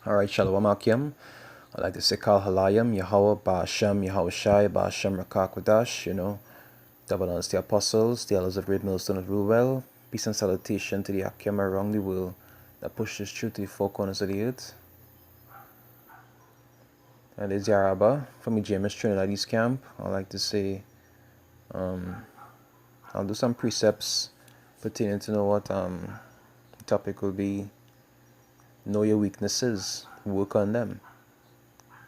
All right, Shalom Akim. I like to say Kal Halayim, Yahweh, Ba'ashem, Yahushai, Ba'ashem Rakakwadash, double honors the apostles, the elders of Great Millstone of Ruel. Peace and salutation to the Akim around the world that pushes truth to the four corners of the earth. And it's Yaraba from the James Trinidad East Camp. I like to say, I'll do some precepts pertaining to know what the topic will be. Know your weaknesses, work on them.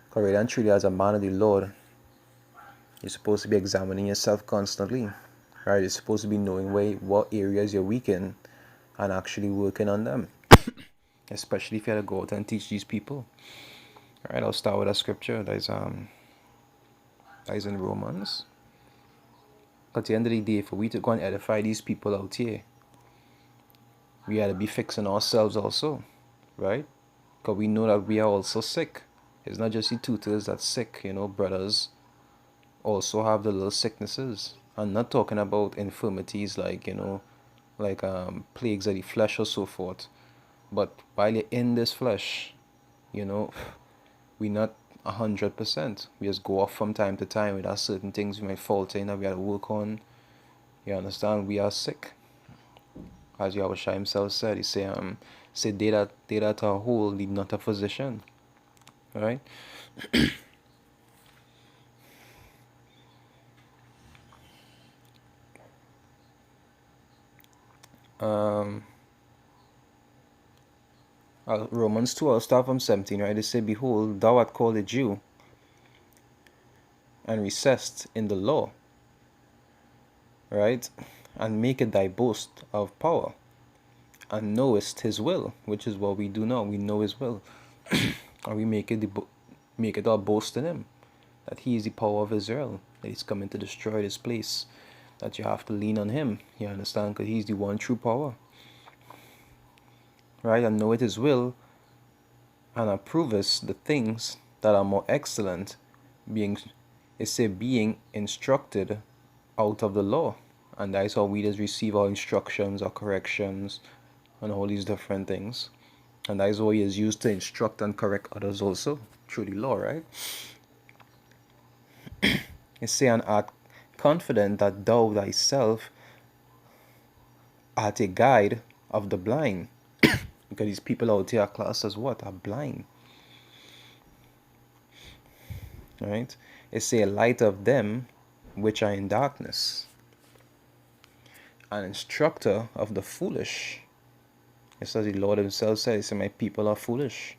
Because really and truly, as a man of the Lord, you're supposed to be examining yourself constantly, right? You're supposed to be knowing what areas you're weak in and actually working on them, especially if you had to go out and teach these people. All right, I'll start with a scripture that is in Romans. At the end of the day, for we to go and edify these people out here, we had to be fixing ourselves also, right? Because we know that we are also sick. It's not just the tutors that's sick, brothers also have the little sicknesses. I'm not talking about infirmities like, plagues of the flesh or so forth. But while you're in this flesh, we're not 100%. We just go off from time to time. With certain things we might falter in that we have to work on. You understand? We are sick. As Yahushua himself said, he say they that are whole need not a physician. Right? Romans 2, I'll start from 17, right? They say, Behold, thou art called a Jew, and recessed in the law, right? And maketh thy boast of power, and knowest his will, which is what we do now. We know his will. And we make it our boast in him, that he is the power of Israel, that he's coming to destroy this place, that you have to lean on him, you understand, because he's the one true power, right? And know it his will, and approvest the things that are more excellent, being instructed out of the law. And that is how we just receive our instructions, our corrections, and all these different things. And that is what he is used to instruct and correct others also, through the law, right? It say, and art confident that thou thyself art a guide of the blind. Because these people out here are classed as what? Are blind. Right? It say, a light of them which are in darkness, an instructor of the foolish. It says the Lord himself says, my people are foolish.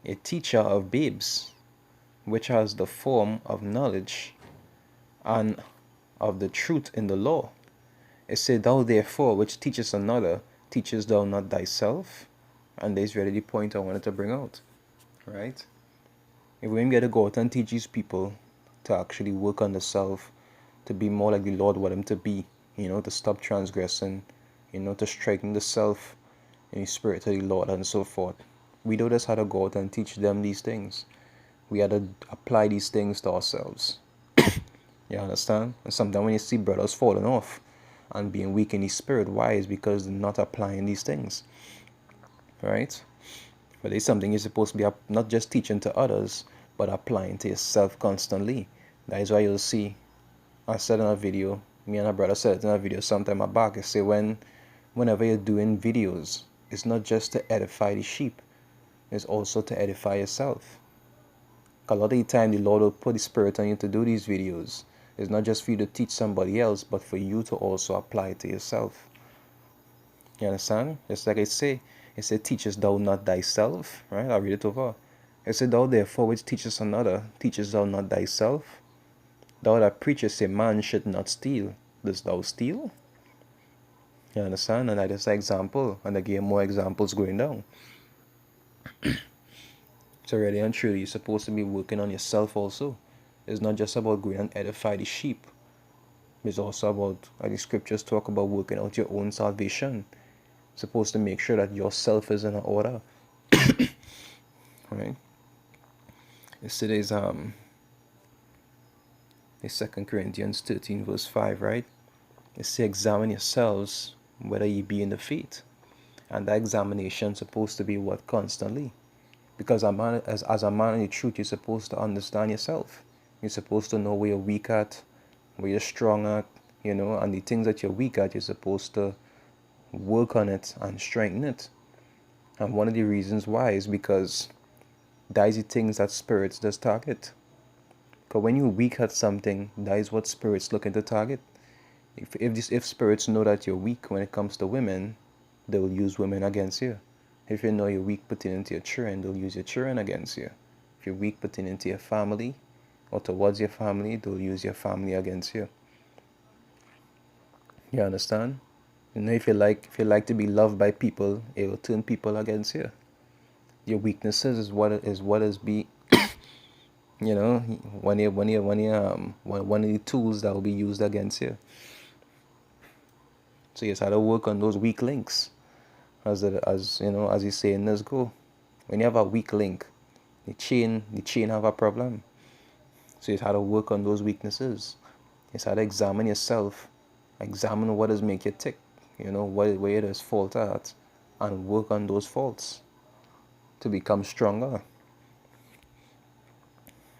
A teacher of babes, which has the form of knowledge and of the truth in the law. It said, thou therefore which teachest another, teachest thou not thyself? And there's really the point I wanted to bring out, right? If we get to go out and teach these people to actually work on the self, to be more like the Lord want them to be, to stop transgressing, to strengthen the self in the spirit of the Lord and so forth. We don't just have to go out and teach them these things. We have to apply these things to ourselves. You understand? And sometimes when you see brothers falling off and being weak in the spirit, why? Is because they're not applying these things. Right? But it's something you're supposed to be not just teaching to others, but applying to yourself constantly. That is why you'll see, I said in a video, me and my brother said it in a video sometime back, I say whenever you're doing videos, it's not just to edify the sheep, it's also to edify yourself. A lot of the time the Lord will put the Spirit on you to do these videos. It's not just for you to teach somebody else, but for you to also apply it to yourself. You understand? Just like it said, teachest thou not thyself, right? I'll read it over. It said, thou therefore which teachest another, teachest thou not thyself? Thou that preachest a man should not steal, dost thou steal? You understand? And that is an example, and I gave more examples going down. So really and truly, you're supposed to be working on yourself also. It's not just about going and edify the sheep. It's also about, like the scriptures talk about, working out your own salvation. You're supposed to make sure that yourself is in order. Right? Yesterday's the 2 Corinthians 13 verse 5, right? It says, examine yourselves whether ye be in the faith. And that examination is supposed to be what? Constantly. Because as a man in the truth, you're supposed to understand yourself. You're supposed to know where you're weak at, where you're strong at, and the things that you're weak at, you're supposed to work on it and strengthen it. And one of the reasons why is because that is the things that spirits does target. Because when you're weak at something, that is what spirits looking to target. If spirits know that you're weak when it comes to women, they will use women against you. If you know you're weak pertaining to your children, they'll use your children against you. If you're weak pertaining to your family or towards your family, they'll use your family against you. You understand? If you like to be loved by people, it will turn people against you. Your weaknesses is what is be one of the tools that will be used against you. So you just have to work on those weak links, as you say in this go. When you have a weak link, the chain have a problem. So you just have to work on those weaknesses. You just have to examine yourself, examine what does make you tick, where it is fault at, and work on those faults to become stronger.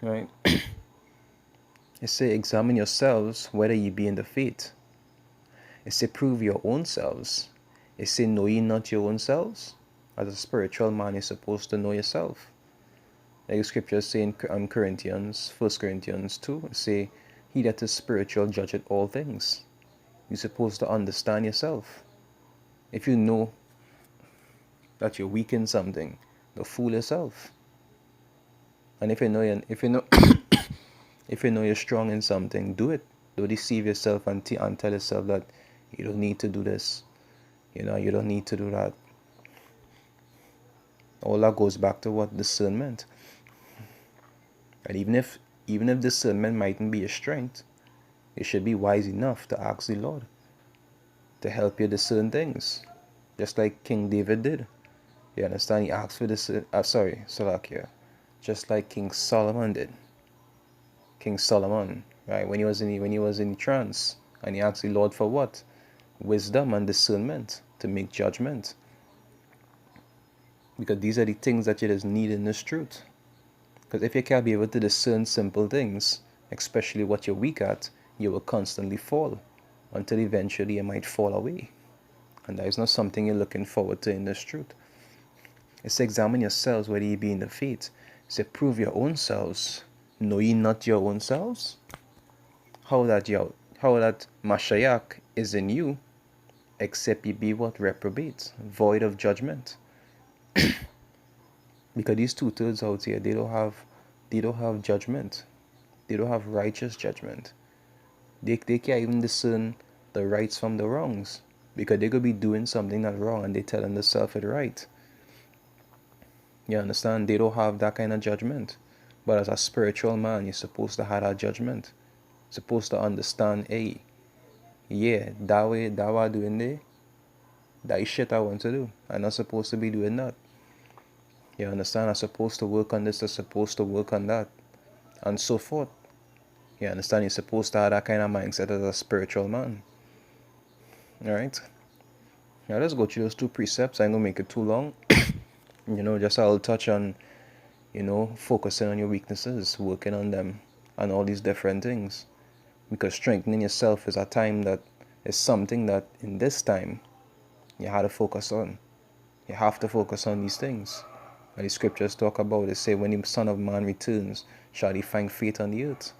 Right? It say examine yourselves whether ye be in the faith. It say prove your own selves. It say know ye not your own selves. As a spiritual man, you're supposed to know yourself. Like the scriptures say in Corinthians, 1 Corinthians 2, it say, he that is spiritual judgeth all things. You're supposed to understand yourself. If you know that you're weak in something, don't fool yourself. And if you know if you know you're strong in something, do it. Don't deceive yourself and tell yourself that you don't need to do this. You don't need to do that. All that goes back to what? Discernment. And even if discernment mightn't be your strength, you should be wise enough to ask the Lord to help you discern things. Just like King David did. You understand? He asked for this. Salakia. Just like King Solomon did. King Solomon, right? When he was in trance, and he asked the Lord for what? Wisdom and discernment to make judgment. Because these are the things that you just need in this truth. Because if you can't be able to discern simple things, especially what you're weak at, you will constantly fall until eventually you might fall away. And that is not something you're looking forward to in this truth. It's examine yourselves whether ye be in the faith. It's prove your own selves. Know ye not your own selves? How that Mashiach is in you, except ye be what? Reprobates, void of judgment. Because these 2/3 out here, they don't have judgment. They don't have righteous judgment. They can't even discern the rights from the wrongs. Because they could be doing something that's wrong and they telling themselves it's right. You understand? They don't have that kind of judgment. But as a spiritual man, you're supposed to have that judgment. You're supposed to understand, hey, yeah, that way I'm doing there, that is shit I want to do. I'm not supposed to be doing that. You understand? I'm supposed to work on this, I'm supposed to work on that, and so forth. You understand? You're supposed to have that kind of mindset as a spiritual man. Alright? Now let's go through those 2 precepts. I ain't gonna make it too long. Just I'll touch on, focusing on your weaknesses, working on them, and all these different things. Because strengthening yourself is something that in this time you have to focus on. You have to focus on these things. And the scriptures talk about it, say when the Son of Man returns, shall he find faith on the earth.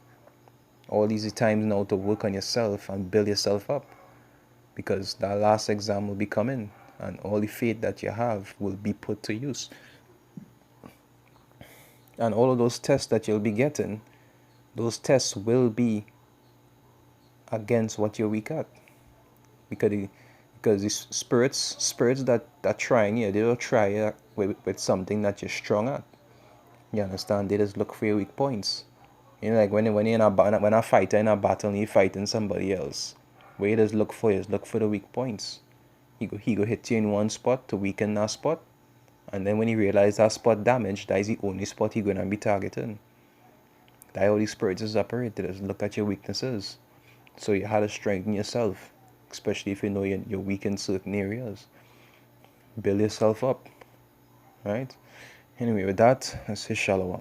All these times now to work on yourself and build yourself up. Because that last exam will be coming, and all the faith that you have will be put to use. And all of those tests that you'll be getting, those tests will be against what you're weak at. Because the spirits that are trying you, they don't try you with something that you're strong at. You understand? They just look for your weak points. Like when you're when a fighter in a battle and you're fighting somebody else, what you just look for is look for the weak points. He go hit you in one spot to weaken that spot, and then when he realize that spot damaged, that is the only spot he's gonna be targeting. That's how these spirits is operated. Just look at your weaknesses. So you have to strengthen yourself, especially if you know you're weak in certain areas. Build yourself up, right? Anyway, with that, I say shalom.